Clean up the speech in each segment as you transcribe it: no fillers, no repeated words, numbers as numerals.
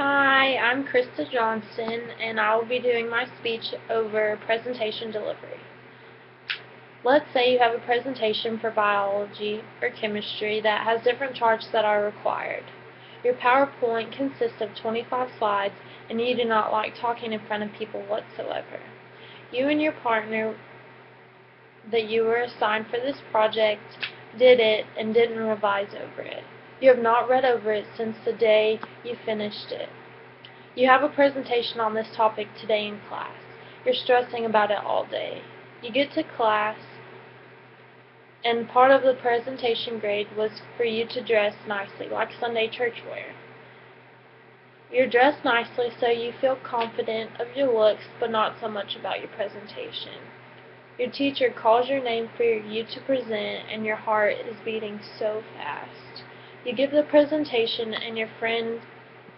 Hi, I'm Krista Johnston, and I will be doing my speech over presentation delivery. Let's say you have a presentation for biology or chemistry that has different charts that are required. Your PowerPoint consists of 25 slides, and you do not like talking in front of people whatsoever. You and your partner that you were assigned for this project did it and didn't revise over it. You have not read over it since the day you finished it. You have a presentation on this topic today in class. You're stressing about it all day. You get to class, and part of the presentation grade was for you to dress nicely, like Sunday church wear. You're dressed nicely so you feel confident of your looks, but not so much about your presentation. Your teacher calls your name for you to present, and your heart is beating so fast. You give the presentation, and your friend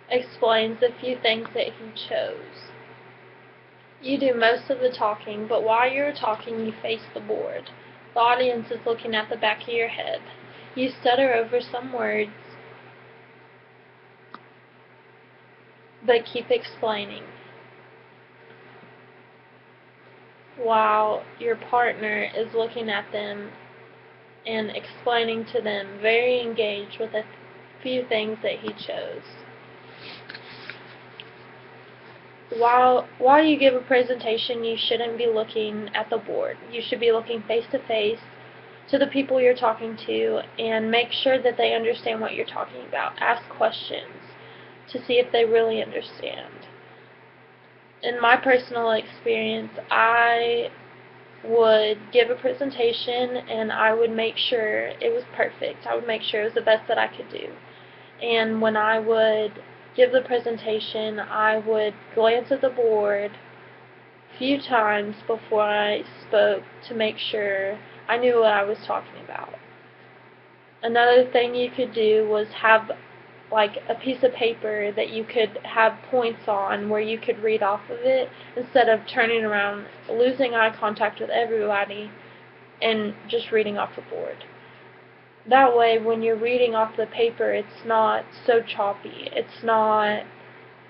explains the few things that he chose. You do most of the talking, but while you're talking, you face the board. The audience is looking at the back of your head. You stutter over some words, but keep explaining, while your partner is looking at them and explaining to them, very engaged with a few things that he chose. While you give a presentation, you shouldn't be looking at the board. You should be looking face to face to the people you're talking to, and make sure that they understand what you're talking about. Ask questions to see if they really understand. In my personal experience, I would give a presentation and I would make sure it was perfect. I would make sure it was the best that I could do. And when I would give the presentation, I would glance at the board a few times before I spoke to make sure I knew what I was talking about. Another thing you could do was have like a piece of paper that you could have points on where you could read off of it instead of turning around, losing eye contact with everybody, and just reading off the board. That way, when you're reading off the paper, it's not so choppy. It's not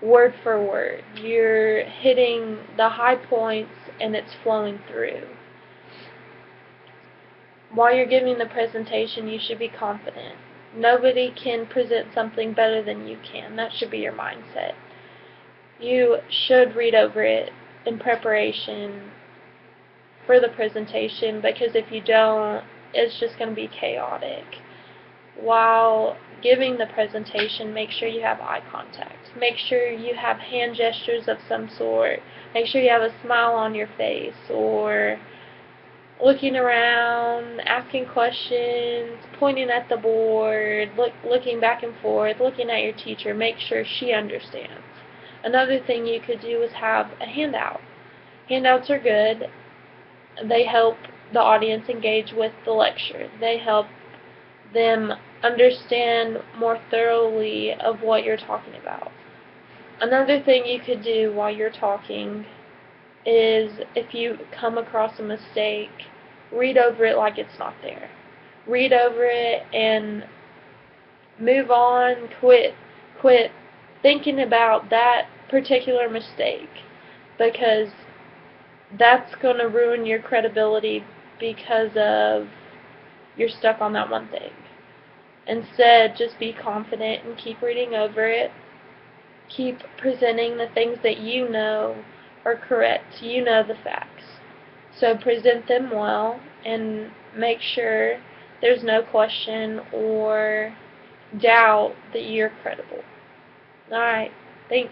word for word. You're hitting the high points and it's flowing through. While you're giving the presentation, you should be confident. Nobody can present something better than you can. That should be your mindset. You should read over it in preparation for the presentation, because if you don't, it's just going to be chaotic. While giving the presentation, make sure you have eye contact. Make sure you have hand gestures of some sort. Make sure you have a smile on your face, or looking around, asking questions, pointing at the board, looking back and forth, looking at your teacher. Make sure she understands. Another thing you could do is have a handout. Handouts are good. They help the audience engage with the lecture. They help them understand more thoroughly of what you're talking about. Another thing you could do while you're talking is, if you come across a mistake, read over it like it's not there. Read over it and move on. Quit thinking about that particular mistake, because that's going to ruin your credibility because of you're stuck on that one thing. Instead, just be confident and keep reading over it. Keep presenting the things that you know are correct. You know the facts. So present them well and make sure there's no question or doubt that you're credible. Alright, thanks.